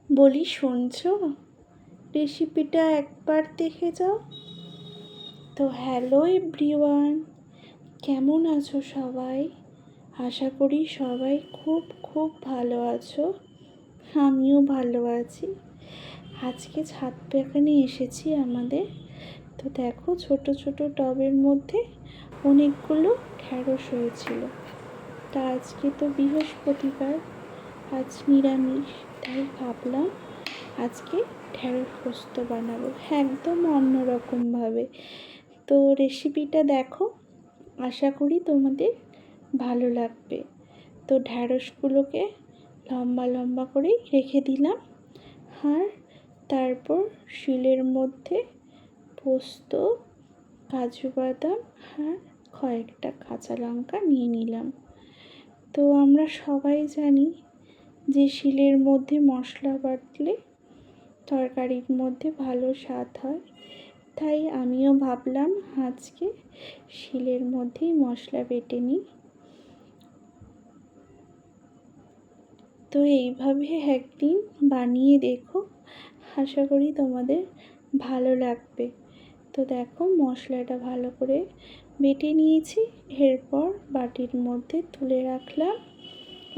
বলি শুনছো, রেসিপিটা একবার দেখে যাও। তো হ্যালো এভরিওয়ান, কেমন আছো সবাই? আশা করি সবাই খুব খুব ভালো আছো। আমিও ভালো আছি। আজকে ছাদ বাগানে এসেছি আমাদের। তো দেখো, ছোট ছোট টবের মধ্যে অনেকগুলো ঢ্যাঁড়স হয়েছিল। তা আজকে তো বৃহস্পতিবার, আজ নিরামিষ, তাই ভাবলাম আজকে ঢ্যাঁড়স পোস্ত বানাবো একদম অন্যরকমভাবে। তো রেসিপিটা দেখো, আশা করি তোমাদের ভালো লাগবে। তো ঢ্যাঁড়সগুলোকে লম্বা লম্বা করেই রেখে দিলাম, আর তারপর শিলের মধ্যে পোস্ত, কাজু বাদাম আর কয়েকটা কাঁচা লঙ্কা নিয়ে নিলাম। তো আমরা সবাই জানি যে শিলের মধ্যে মশলা বাটলে তরকারির মধ্যে ভালো স্বাদ হয়, তাই আমিও ভাবলাম আজকে শিলের মধ্যেই মশলা বেটে নিই। তো এইভাবে একদিন বানিয়ে দেখো, আশা করি তোমাদের ভালো লাগবে। তো দেখো, মশলাটা ভালো করে বেটে নিয়েছি, এরপর বাটির মধ্যে তুলে রাখলাম।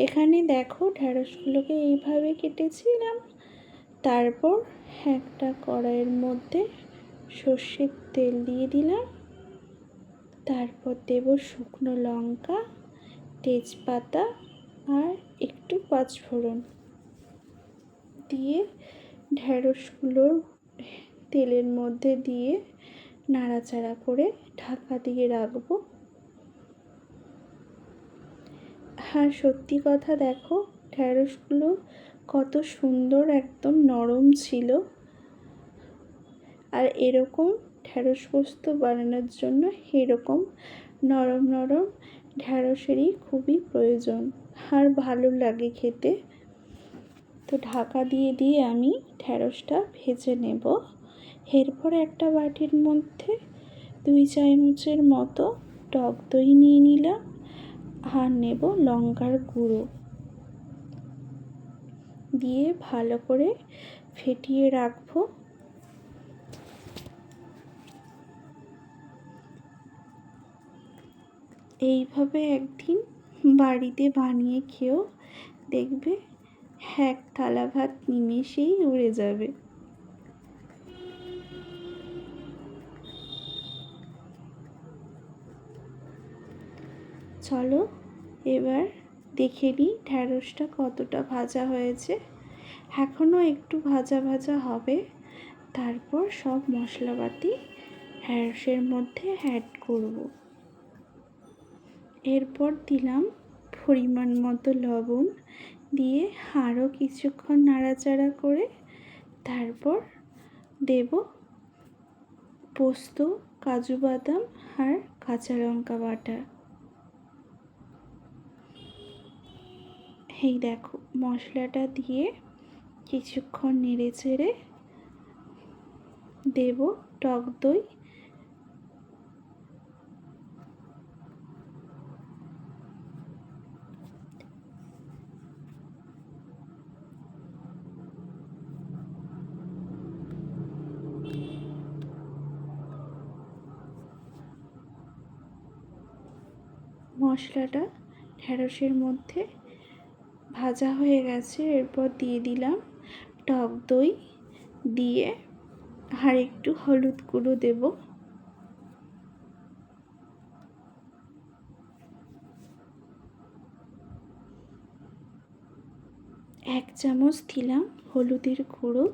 এখানে দেখো, ঢ্যাঁড়সগুলোকে এইভাবে কেটেছিলাম। তারপর একটা কড়াইয়ের মধ্যে সর্ষের তেল দিয়ে দিলাম, তারপর দেব শুকনো লঙ্কা, তেজপাতা আর একটু পাঁচফোড়ন দিয়ে ঢ্যাঁড়সগুলো তেলের মধ্যে দিয়ে নাড়াচাড়া করে ঢাকা দিয়ে রাখবো। আর সত্যি কথা, দেখো ঢ্যাঁড়সগুলো কত সুন্দর, একদম নরম ছিল। আর এরকম ঢ্যাঁড়স পোস্ত বানানোর জন্য এরকম নরম নরম ঢ্যাঁড়সেরই খুবই প্রয়োজন, আর ভালো লাগে খেতে। তো ঢাকা দিয়ে দিয়ে আমি ঢ্যাঁড়সটা ভেজে নেব। এরপর একটা বাটির মধ্যে 2 চামচের মতো টক দই নিয়ে নিলাম, আর নেব লঙ্কার গুঁড়ো দিয়ে ভালো করে ফেটিয়ে রাখবো। এইভাবে একদিন বাড়িতে বানিয়ে খেয়েও দেখবে, এক থালা ভাত নিমেষেই উড়ে যাবে। চলো এবার দেখে নিই ঢ্যাঁড়সটা কতটা ভাজা হয়েছে। এখনও একটু ভাজা ভাজা হবে। তারপর সব মশলাপাতি ঢ্যাঁড়সের মধ্যে অ্যাড করব। এরপর দিলাম পরিমাণ মতো লবণ, দিয়ে আরও কিছুক্ষণ নাড়াচাড়া করে তারপর দেব পোস্ত, কাজু বাদাম আর কাঁচা লঙ্কা বাটা। এই দেখো, মশলাটা দিয়ে কিছুক্ষণ নেড়ে চেড়ে দেব টক দই। মশলাটা ঢ্যাঁড়সের মধ্যে ভাজা হয়ে গেছে, এরপর দিয়ে দিলাম টক দই, দিয়ে আর একটু হলুদ গুঁড়ো দেব। 1 চামচ দিলাম হলুদের গুঁড়ো,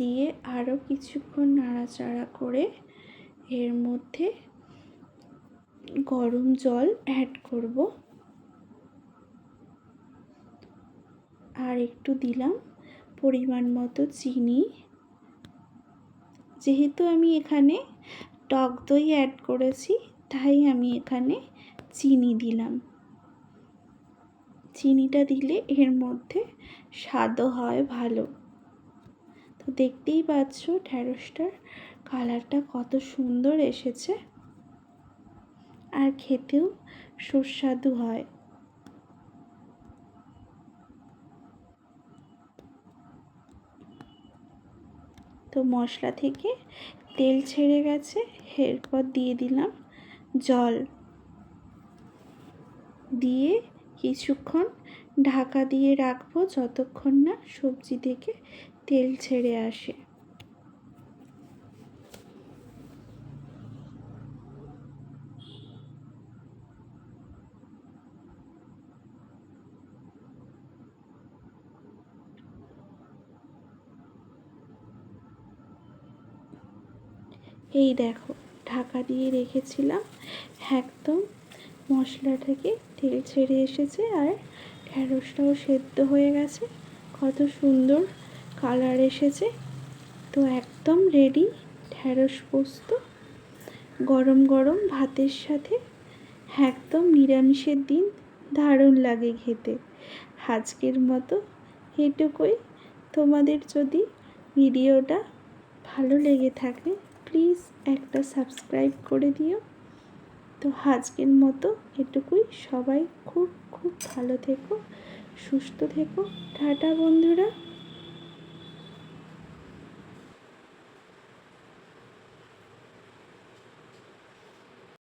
দিয়ে আরও কিছুক্ষণ নাড়াচাড়া করে এর মধ্যে গরম জল অ্যাড করব, আর একটু দিলাম পরিমাণ মতো চিনি। যেহেতু আমি এখানে টক দই অ্যাড করেছি, তাই আমি এখানে চিনি দিলাম। চিনিটা দিলে এর মধ্যে স্বাদও হয় ভালো। তো দেখতেই পাচ্ছ ঢ্যাঁড়সটার কালারটা কত সুন্দর এসেছে, আর খেতেও সুস্বাদু হয়। তো মশলা থেকে তেল ছেড়ে গেছে, এরপর দিয়ে দিলাম জল, দিয়ে কিছুক্ষণ ঢাকা দিয়ে রাখবো যতক্ষণ না সবজি থেকে তেল ছেড়ে আসে। এই দেখো, ঢাকা দিয়ে রেখেছিলাম, একদম মশলা থেকে তেল ছেড়ে এসেছে আর ঢ্যাঁড়সটাও সেদ্ধ হয়ে গেছে, কত সুন্দর কালার এসেছে। তো একদম রেডি ঢ্যাঁড়স পোস্ত, গরম গরম ভাতের সাথে, একদম নিরামিষের দিন দারুণ লাগে খেতে। আজকের মতো এটুকুই। তোমাদের যদি ভিডিওটা ভালো লেগে থাকে প্লিজ একটা সাবস্ক্রাইব করে দিও। তো আজকের মতো এটুকুই। সবাই খুব খুব ভালো থেকো, সুস্থ থেকো। টাটা বন্ধুরা।